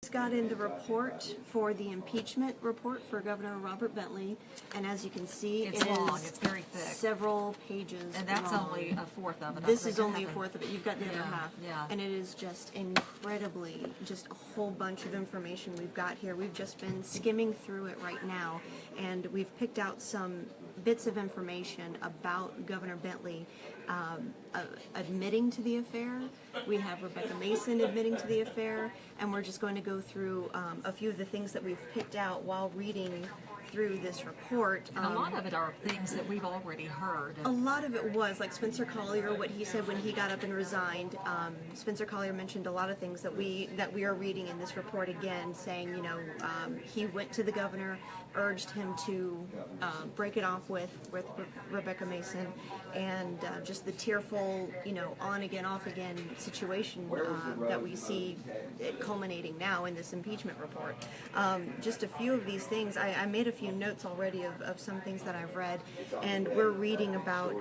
Just got in the report for the impeachment report for Governor Robert Bentley, and as you can see, it's long. It's very thick. Several pages. And that's long. only a fourth of it. This is only a fourth of it. You've got the other half. Yeah. And it is just incredibly, just a whole bunch of information we've got here. We've just been skimming through it right now, and we've picked out some bits of information about Governor Bentley admitting to the affair. We have Rebecca Mason admitting to the affair, and we're just going to go through a few of the things that we've picked out while reading through this report. And a lot of it are things that we've already heard. A lot of it was, like Spencer Collier, what he said when he got up and resigned. Spencer Collier mentioned a lot of things that we are reading in this report again, saying, you know, he went to the governor, urged him to break it off with Rebecca Mason, and just the tearful, you know, on again, off again situation that we see it culminating now in this impeachment report. Just a few of these things, I made a few notes already of some things that I've read, and we're reading about,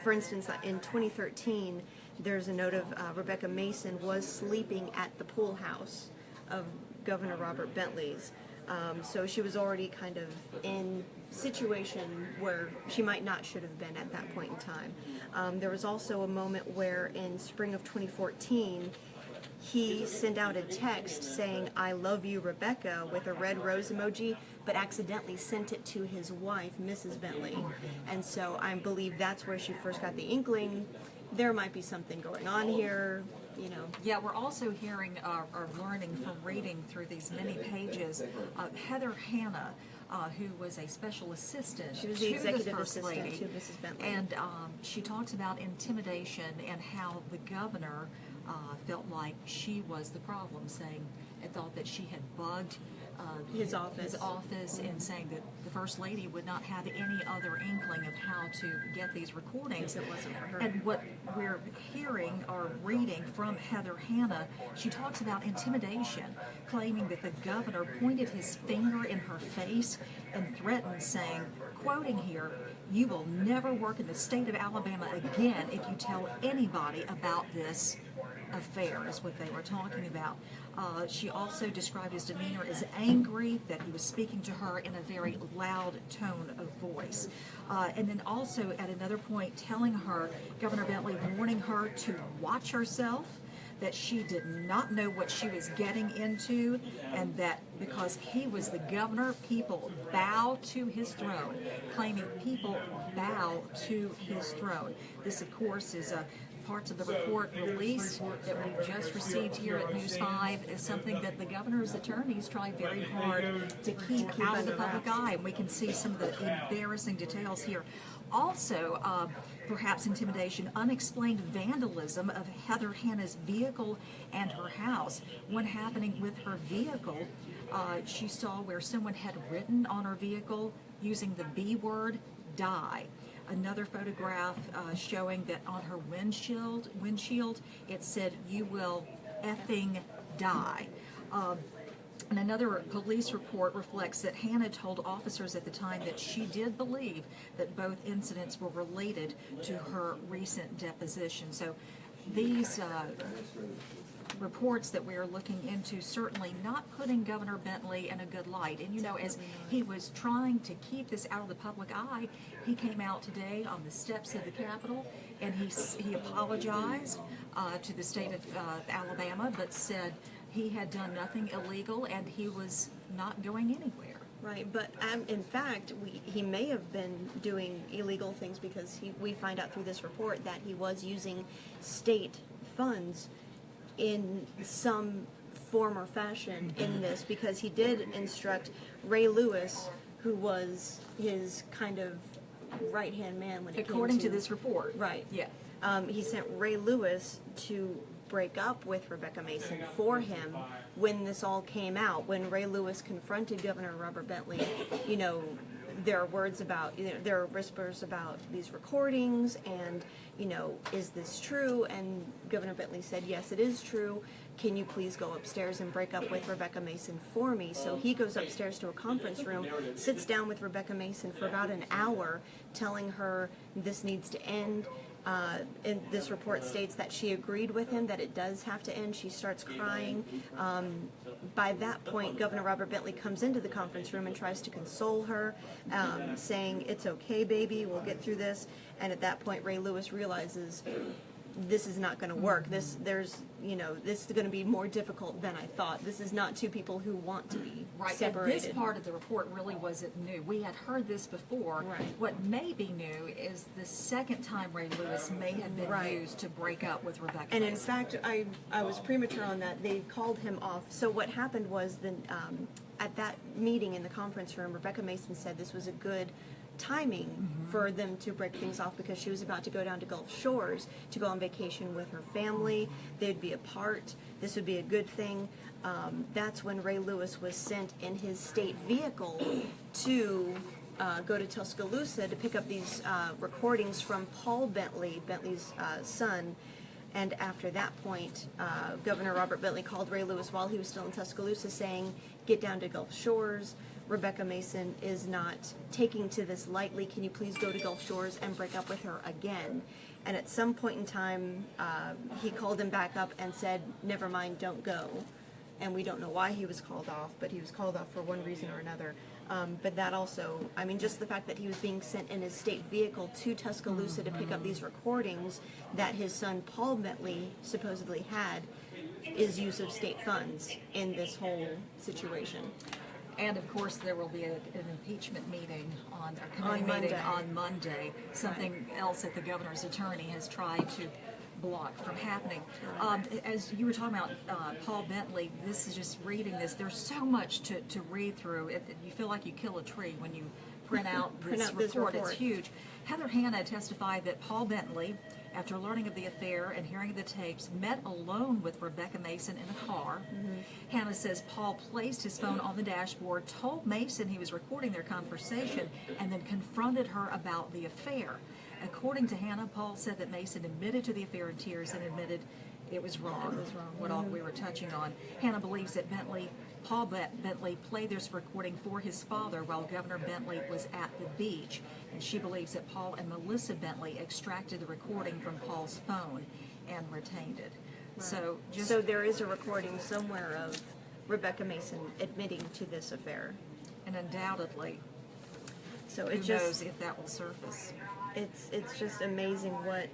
for instance, in 2013, there's a note of Rebecca Mason was sleeping at the pool house of Governor Robert Bentley's. So she was already kind of in situation where she might not should have been at that point in time. There was also a moment where in spring of 2014, he sent out a text saying, "I love you, Rebecca," with a red rose emoji, but accidentally sent it to his wife, Mrs. Bentley. And so I believe that's where she first got the inkling there might be something going on here, you know. Yeah, we're also hearing or learning from reading through these many pages Heather Hanna, who was a special assistant She was the executive First assistant Lady, to Mrs. Bentley. and she talks about intimidation and how the governor felt like she was the problem, saying and thought that she had bugged his office, and saying that the First Lady would not have any other inkling of how to get these recordings. It wasn't for her. And what we're hearing or reading from Heather Hanna, she talks about intimidation, claiming that the governor pointed his finger in her face and threatened, saying, quoting here, "You will never work in the state of Alabama again if you tell anybody about this affair," is what they were talking about. She also described his demeanor as angry, that he was speaking to her in a very loud tone of voice. And then also at another point telling her, Governor Bentley warning her to watch herself, that she did not know what she was getting into, and that because he was the governor, people bow to his throne, claiming people bow to his throne. This, of course, is parts of the report released that we just received here at News 5 is something that the governor's attorneys try very hard to keep out of the public eye. And we can see some of the embarrassing details here. Also, perhaps intimidation, unexplained vandalism of Heather Hanna's vehicle and her house. One happening with her vehicle, she saw where someone had written on her vehicle using the B word, die. Another photograph showing that on her windshield, it said, "You will effing die." And another police report reflects that Hannah told officers at the time that she did believe that both incidents were related to her recent deposition. So these reports that we are looking into certainly not putting Governor Bentley in a good light. And you know, as he was trying to keep this out of the public eye, he came out today on the steps of the Capitol and he apologized to the state of Alabama, but said he had done nothing illegal and he was not going anywhere. Right, but in fact, he may have been doing illegal things because we find out through this report that he was using state funds in some form or fashion in this, because he did instruct Ray Lewis, who was his kind of right-hand man when it according came to this report. Right. Yeah. He sent Ray Lewis to break up with Rebecca Mason for him when this all came out. When Ray Lewis confronted Governor Robert Bentley, you know, there are words about, you know, there are whispers about these recordings and, you know, is this true? And Governor Bentley said, yes, it is true. Can you please go upstairs and break up with Rebecca Mason for me? So he goes upstairs to a conference room, sits down with Rebecca Mason for about an hour, telling her this needs to end. And this report states that she agreed with him that it does have to end. She starts crying. By that point, Governor Robert Bentley comes into the conference room and tries to console her, saying, "It's okay, baby, we'll get through this." And at that point, Ray Lewis realizes this is not going to work. This is going to be more difficult than I thought. This is not two people who want to be separated. And this part of the report really wasn't new. We had heard this before. Right. What may be new is the second time Ray Lewis may have been used to break up with Rebecca And Mason. in fact, I was premature on that. They called him off. So what happened was at that meeting in the conference room, Rebecca Mason said this was a good timing for them to break things off because she was about to go down to Gulf Shores to go on vacation with her family. They'd be apart. This would be a good thing. That's when Ray Lewis was sent in his state vehicle to go to Tuscaloosa to pick up these recordings from Paul Bentley, Bentley's son. And after that point, Governor Robert Bentley called Ray Lewis while he was still in Tuscaloosa saying, "Get down to Gulf Shores. Rebecca Mason is not taking to this lightly. Can you please go to Gulf Shores and break up with her again?" And at some point in time, he called him back up and said, "Never mind, don't go." And we don't know why he was called off, but he was called off for one reason or another. But that also, I mean, just the fact that he was being sent in his state vehicle to Tuscaloosa to pick up these recordings that his son Paul Bentley supposedly had is use of state funds in this whole situation. And of course, there will be an impeachment meeting on Monday. Something else that the governor's attorney has tried to block from happening. As you were talking about Paul Bentley, this is just reading this. There's so much to read through. You feel like you kill a tree when you print out this report. It's huge. Heather Hanna testified that Paul Bentley, after learning of the affair and hearing the tapes, met alone with Rebecca Mason in a car. Hanna says Paul placed his phone on the dashboard, told Mason he was recording their conversation, and then confronted her about the affair. According to Hanna, Paul said that Mason admitted to the affair in tears and admitted it was wrong. It was wrong. What all we were touching on. Hanna believes that Paul Bentley played this recording for his father while Governor Bentley was at the beach, and she believes that Paul and Melissa Bentley extracted the recording from Paul's phone and retained it. Right. So there is a recording somewhere of Rebecca Mason admitting to this affair, and undoubtedly, so who knows if that will surface. It's just amazing what,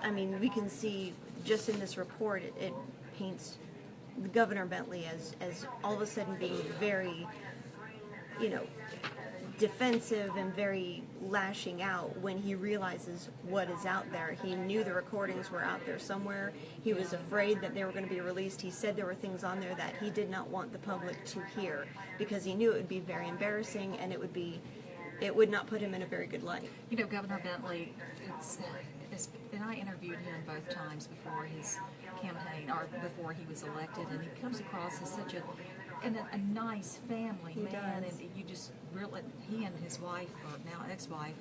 I mean, we can see just in this report, it paints Governor Bentley as all of a sudden being very, defensive and very lashing out when he realizes what is out there. He knew the recordings were out there somewhere. He was afraid that they were going to be released. He said there were things on there that he did not want the public to hear because he knew it would be very embarrassing and it would not put him in a very good light. Governor Bentley, and I interviewed him both times before his campaign, or before he was elected, and he comes across as such a nice family man, and you just really, he and his wife, or now ex-wife,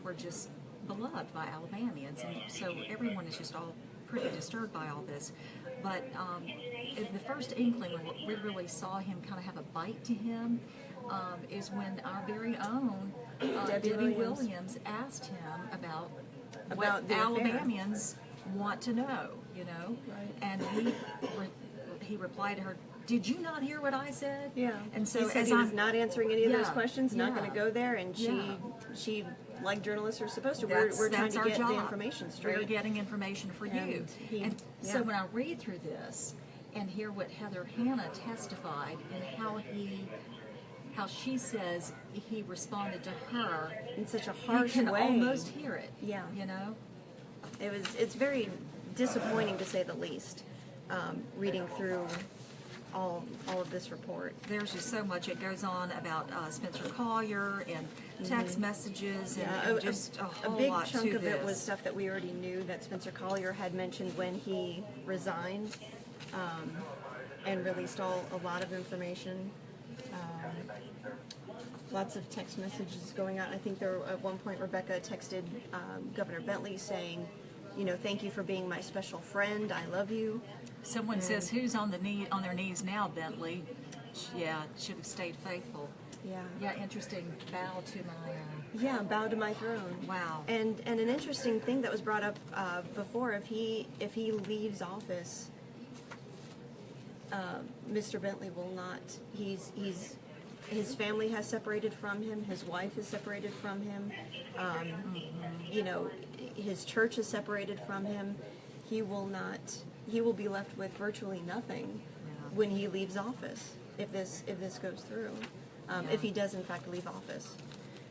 were just beloved by Alabamians, and so everyone is just all pretty disturbed by all this. But the first inkling when we really saw him kind of have a bite to him is when our very own Debbie Williams asked him about what Alabamians want to know, Right. and he replied to her, "Did you not hear what I said?" Yeah. And so he said he was not answering any of those questions, not going to go there, and she, like journalists are supposed to, we're trying to get the information straight. We're getting information for you. So when I read through this and hear what Heather Hanna testified and how she says he responded to her in such a harsh way. You can almost hear it. Yeah. It's very disappointing to say the least, reading through all of this report. There's just so much. It goes on about Spencer Collier and text messages and just a whole big lot chunk to of this. it was stuff that we already knew that Spencer Collier had mentioned when he resigned, and released a lot of information. Lots of text messages going out. I think at one point Rebecca texted Governor Bentley saying, "Thank you for being my special friend. I love you." Someone says, "Who's on their knees now, Bentley?" Yeah, should have stayed faithful. Yeah, interesting. Bow to my. Yeah, bow to my throne. Wow. And an interesting thing that was brought up before, if he leaves office, Mr. Bentley will not. His family has separated from him. His wife is separated from him. You know, his church is separated from him. He will not. He will be left with virtually nothing when he leaves office. If this goes through, if he does in fact leave office.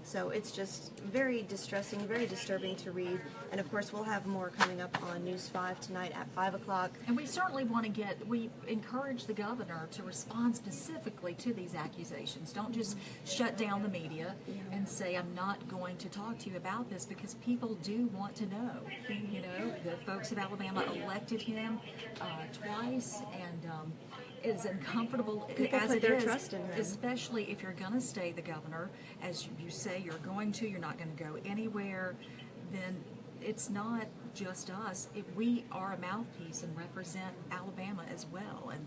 So it's just very distressing, very disturbing to read. And of course, we'll have more coming up on News 5 tonight at 5 o'clock. And we certainly want to we encourage the governor to respond specifically to these accusations. Don't just shut down the media and say, I'm not going to talk to you about this, because people do want to know. You know, the folks of Alabama elected him twice, and it is uncomfortable People as put it their is, trust in him. especially if you're going to stay the governor, as you say you're going to, you're not going to go anywhere, then it's not just us. We are a mouthpiece and represent Alabama as well. And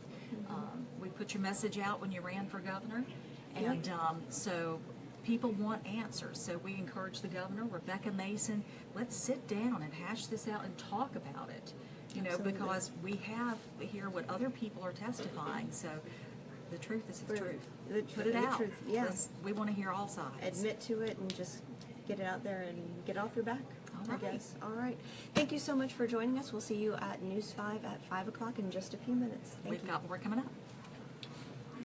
we put your message out when you ran for governor. And so people want answers. So we encourage the governor, Rebecca Mason, let's sit down and hash this out and talk about it. You know, Absolutely. because we have here what other people are testifying. So the truth is the truth. Put it the out. truth, yeah. We want to hear all sides. Admit to it and just get it out there and get it off your back. All right. I guess. All right. Thank you so much for joining us. We'll see you at News 5 at 5 o'clock in just a few minutes. Thank We've you. got more coming up.